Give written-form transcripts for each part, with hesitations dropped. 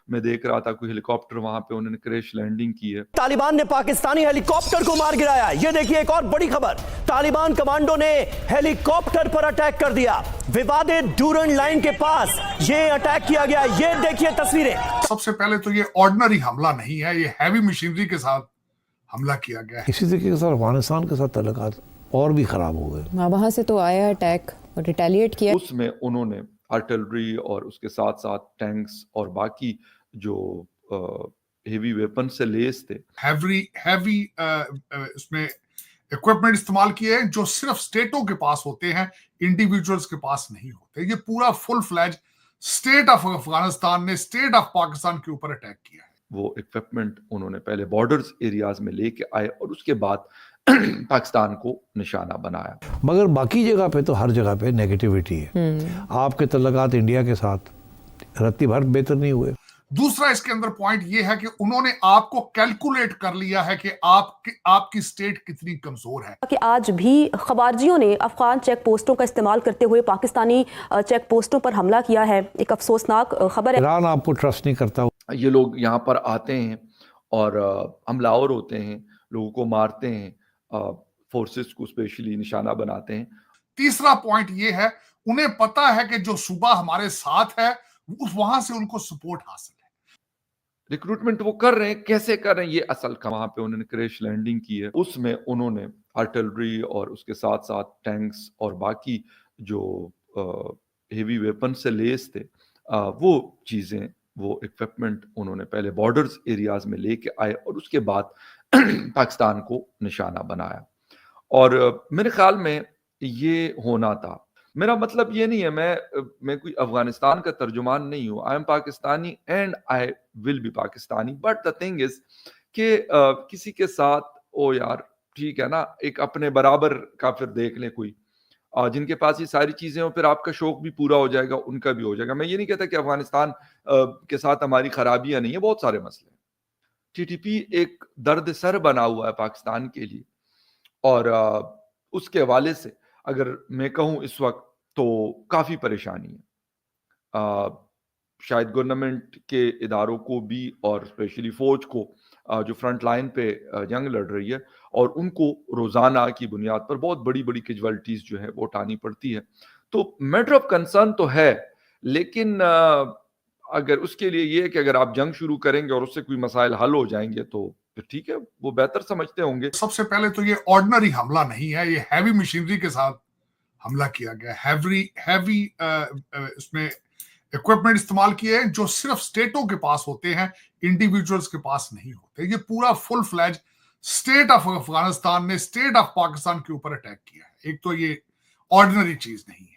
मैं देख रहा था कोई हेलीकॉप्टर वहां पे उन्होंने क्रैश लैंडिंग की है। तालिबान ने पाकिस्तानी हेलीकॉप्टर को मार गिराया। ये देखिए एक और बड़ी खबर, तालिबान कमांडो ने हेलीकॉप्टर पर अटैक कर दिया। विवादित डूरन लाइन के पास ये अटैक किया गया। ये देखिए तस्वीरें। सबसे पहले तो ये ऑर्डिनरी हमला नहीं है, ये हैवी मशीनरी के साथ हमला किया गया है। इसी तरीके के साथ अफगानिस्तान के साथ तल्लुकात और भी खराब हो गए। वहां से तो आया अटैक और रिटेलिएट किया। उसमें उन्होंने आर्टिलरी और उसके साथ साथ टैंक्स और बाकी जो हेवी वेपन से लेस थे, हैवी इसमें इक्विपमेंट इस्तेमाल किए हैं जो सिर्फ स्टेटों के पास होते हैं, इंडिविजुअल्स के पास नहीं होते। ये पूरा full fledge state of Afghanistan ने स्टेट ऑफ पाकिस्तान के ऊपर अटैक किया है। वो इक्विपमेंट उन्होंने पहले बॉर्डर्स एरियाज में लेके आए और उसके बाद पाकिस्तान को निशाना बनाया। मगर बाकी जगह पे तो हर जगह पे नेगेटिविटी है। आपके तल्लुकात इंडिया के साथ रत्ती भर बेहतर नहीं हुए। दूसरा इसके अंदर पॉइंट ये है कि उन्होंने आपको कैलकुलेट कर लिया है कि आपकी स्टेट कितनी कमजोर है। कि आज भी खवारजियों ने अफगान चेक पोस्टों का इस्तेमाल करते हुए पाकिस्तानी चेक पोस्टों पर हमला किया है। एक अफसोसनाक खबर है। ईरान आपको ट्रस्ट नहीं करता। ये लोग यहाँ पर आते हैं और हमलावर होते हैं, लोगों को मारते हैं, फोर्सेस को स्पेशली निशाना बनाते हैं। तीसरा पॉइंट ये है, उन्हें पता है कि जो सूबा हमारे साथ है वहां से उनको सपोर्ट हासिल है। रिक्रूटमेंट वो कर रहे हैं, कैसे कर रहे हैं ये असल का। वहां पे उन्होंने क्रैश लैंडिंग की है, उसमें उन्होंने आर्टिलरी और उसके साथ साथ टैंक्स और बाकी जो हेवी वेपन से लेस थे, वो चीजें, वो इक्विपमेंट उन्होंने पहले बॉर्डर्स एरियाज में लेके आए और उसके बाद पाकिस्तान को निशाना बनाया। और मेरे ख्याल में ये होना था। मेरा मतलब ये नहीं है मैं कोई अफगानिस्तान का तर्जुमान नहीं हूँ। I am Pakistani and I will be Pakistani, but the thing is कि किसी के साथ ओ यार ठीक है ना, एक अपने बराबर का फिर देख ले कोई, जिनके पास ये सारी चीजें हो, फिर आपका शौक भी पूरा हो जाएगा, उनका भी हो जाएगा। मैं ये नहीं कहता कि अफगानिस्तान के साथ हमारी खराबियां नहीं है, बहुत सारे मसले हैं। टीटीपी एक दर्द सर बना हुआ है पाकिस्तान के लिए, और उसके हवाले से अगर मैं कहूँ इस वक्त तो काफ़ी परेशानी है। शायद गवर्नमेंट के इदारों को भी और स्पेशली फौज को, जो फ्रंट लाइन पे जंग लड़ रही है, और उनको रोज़ाना की बुनियाद पर बहुत बड़ी बड़ी कैजुअलिटीज़ जो है वो उठानी पड़ती है। तो मैटर ऑफ कंसर्न तो है, लेकिन अगर उसके लिए ये है कि अगर आप जंग शुरू करेंगे और उससे कोई मसाइल हल हो जाएंगे तो फिर ठीक है, वो बेहतर समझते होंगे। सबसे पहले तो ये ऑर्डिनरी हमला नहीं है, ये हैवी मशीनरी के साथ हमला किया गया। हैवी इसमें इक्विपमेंट इस्तेमाल किए हैं जो सिर्फ स्टेटों के पास होते हैं, इंडिविजुअल्स के पास नहीं होते। ये पूरा full fledge state of Afghanistan ने स्टेट ऑफ पाकिस्तान के ऊपर अटैक किया है। एक तो ये ऑर्डिनरी चीज नहीं है।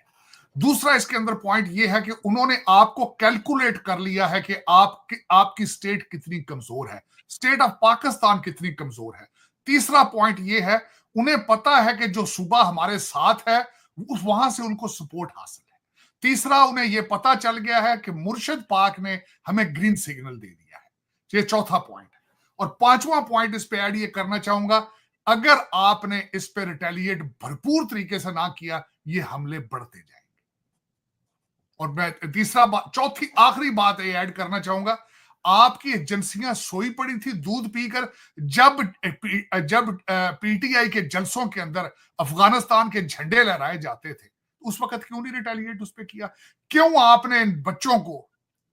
दूसरा इसके अंदर पॉइंट ये है कि उन्होंने आपको कैलकुलेट कर लिया है कि आपकी स्टेट कितनी कमजोर है, स्टेट ऑफ पाकिस्तान कितनी कमजोर है। तीसरा पॉइंट ये है, उन्हें पता है कि जो सूबा हमारे साथ है वहां से उनको सपोर्ट हासिल है। तीसरा, उन्हें यह पता चल गया है कि मुर्शिद पाक ने हमें ग्रीन सिग्नल दे दिया है। ये चौथा पॉइंट है। और पांचवा पॉइंट इस पे ऐड ये करना चाहूंगा, अगर आपने इस पे रिटेलिएट भरपूर तरीके से ना किया, ये हमले बढ़ते जाएंगे। और मैं चौथी आखिरी बात ये ऐड करना चाहूंगा, आपकी एजेंसियां सोई पड़ी थी दूध पीकर जब पीटीआई के जलसों के अंदर अफगानिस्तान के झंडे लहराए जाते थे। उस वक्त क्यों नहीं रिटेलिएट उस पे किया? क्यों आपने इन बच्चों को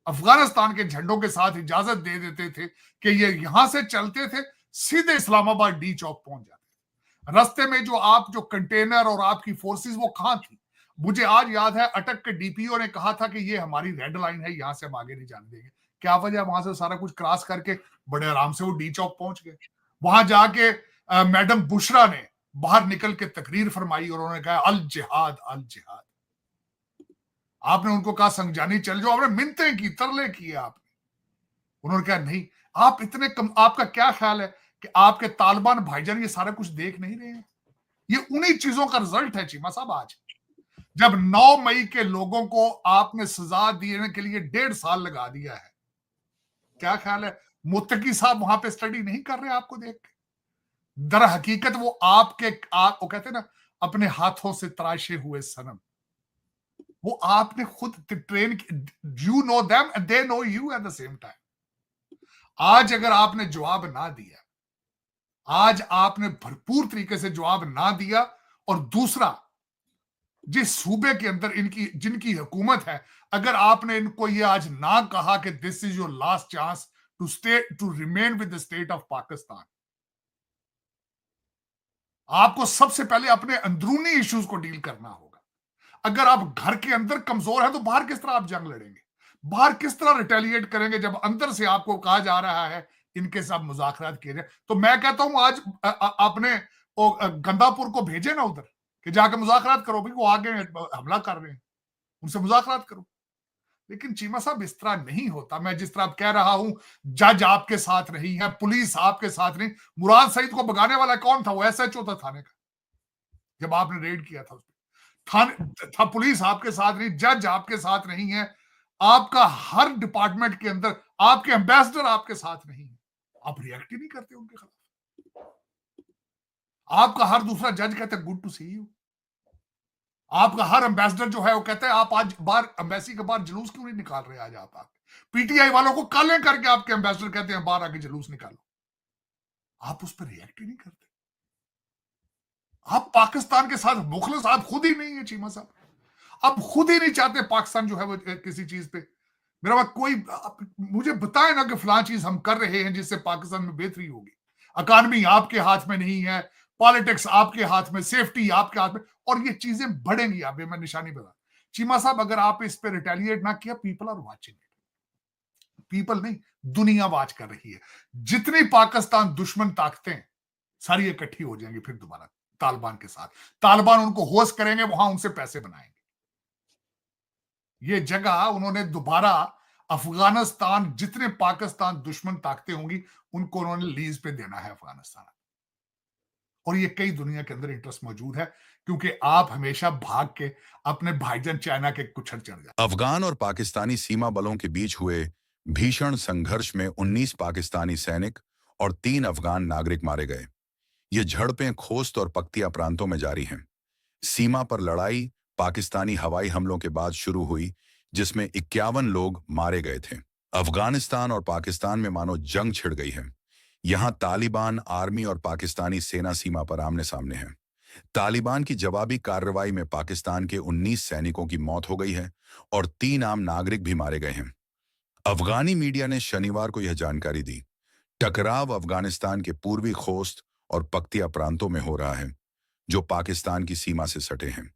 अफगानिस्तान के झंडों के साथ इजाजत दे देते थे कि ये यहां से चलते थे, सीधे इस्लामाबाद डी चौक पहुंच जाते थे? रास्ते में जो कंटेनर और आपकी फोर्सेस वो कहां थी? मुझे आज याद है अटक के डीपीओ ने कहा था कि ये हमारी रेड लाइन है, यहां से हम आगे नहीं जाने देंगे। क्या वजह? वहां से सारा कुछ क्रॉस करके बड़े आराम से वो डी चौक पहुंच गए। वहां जाके मैडम बुशरा ने बाहर निकल के तकरीर फरमाई और उन्होंने कहा अल जिहाद अल जिहाद। आपने उनको कहा संगजानी चल जाओ, आपने मिन्नतें की, तरले किए आपने। उन्होंने कहा नहीं। आप इतने कम, आपका क्या ख्याल है कि आपके तालिबान भाईजान ये सारा कुछ देख नहीं रहे हैं? ये उन्हीं चीजों का रिजल्ट है चीमा साहब। आज जब 9 मई के लोगों को आपने सजा देने के लिए 1.5 साल लगा दिया है, क्या ख्याल है मुत्तकी साहब वहां पे स्टडी नहीं कर रहे आपको देख के? दर हकीकत वो वो कहते हैं ना, अपने हाथों से तराशे हुए सनम। वो आपने खुद train, you know them and they know you at the same time. आज अगर आपने जवाब ना दिया, आज आपने भरपूर तरीके से जवाब ना दिया, और दूसरा, जिस सूबे के अंदर इनकी जिनकी हुकूमत है, अगर आपने इनको ये आज ना कहा कि this is your last chance to remain with the state of Pakistan, आपको सबसे पहले अपने अंदरूनी इश्यूज को डील करना होगा। अगर आप घर के अंदर कमजोर है तो बाहर किस तरह आप जंग लड़ेंगे, बाहर किस तरह रिटेलिएट करेंगे जब अंदर से आपको कहा जा रहा है इनके साथ मुज़ाकरात किए जाए। तो मैं कहता हूं आज आपने गंदापुर को भेजे ना उधर कि जाके मुज़ाकरात करो, भाई वो आगे हमला कर रहे हैं, उनसे मुज़ाकरात करो। लेकिन चीमा साहब इस तरह नहीं होता। मैं जिस तरह आप कह रहा हूं, जज आपके साथ नहीं है, पुलिस आपके साथ नहीं। मुराद सईद को भगाने वाला कौन था? वो एसएचओ था थाने का, जब आपने रेड किया था उसमें। थाने था, पुलिस आपके साथ नहीं, जज आपके साथ नहीं है, आपका हर डिपार्टमेंट के अंदर आपके एम्बेसडर आपके साथ नहीं है। आप रिएक्ट ही नहीं करते उनके खिलाफ। आपका हर दूसरा जज कहता है गुड टू सी यू। आपका हर एम्बेसडर जो है वो कहता है आप आज बाहर एम्बेसी के बाहर जुलूस क्यों नहीं निकाल रहे? आज आप पीटीआई वालों को काले करके आपके एम्बेसडर कहते हैं बाहर आके जुलूस निकालो। आप उस पर रिएक्ट ही नहीं करते। आप पाकिस्तान के साथ मुखलिस आप खुद ही नहीं है चीमा साहब। आप खुद ही नहीं चाहते पाकिस्तान जो है वो किसी चीज पे, मेरा बात कोई मुझे बताए ना कि फलां चीज हम कर रहे हैं जिससे पाकिस्तान में बेहतरी होगी। इकॉनमी आपके हाथ में नहीं है, पॉलिटिक्स आपके हाथ में, सेफ्टी आपके हाथ में, और ये चीजें बढ़ेंगी। आप मैं निशानी बता चीमा साहब, अगर आप इस पे रिटेलिएट ना किया, people are watching it. People नहीं, दुनिया वाच कर रही है। जितनी पाकिस्तान दुश्मन ताकतें सारी इकट्ठी हो जाएंगी फिर दोबारा तालिबान के साथ। तालिबान उनको होस्ट करेंगे, वहां उनसे पैसे बनाएंगे। ये जगह उन्होंने दोबारा अफगानिस्तान, जितने पाकिस्तान दुश्मन ताकतें होंगी उनको उन्होंने लीज पे देना है अफगानिस्तान। और ये कई दुनिया के अंदर इंटरेस्ट मौजूद है, क्योंकि आप हमेशा भाग के अपने भाईजान चाइना के कुछड़ चढ़ जाते। अफगान और पाकिस्तानी सीमा बलों के बीच हुए भीषण संघर्ष में 19 पाकिस्तानी सैनिक और 3 अफगान नागरिक मारे गए। ये झड़पें खोस्त और पख्तिया प्रांतों में जारी हैं। सीमा पर लड़ाई पाकिस्तानी हवाई हमलों के बाद शुरू हुई, जिसमें 51 लोग मारे गए थे। अफगानिस्तान और पाकिस्तान में मानो जंग छिड़ गई है। यहां तालिबान, आर्मी और पाकिस्तानी सेना सीमा पर आमने सामने हैं। तालिबान की जवाबी कार्रवाई में पाकिस्तान के 19 सैनिकों की मौत हो गई है और 3 आम नागरिक भी मारे गए हैं। अफगानी मीडिया ने शनिवार को यह जानकारी दी। टकराव अफगानिस्तान के पूर्वी खोस्त और पख्तिया प्रांतों में हो रहा है, जो पाकिस्तान की सीमा से सटे हैं।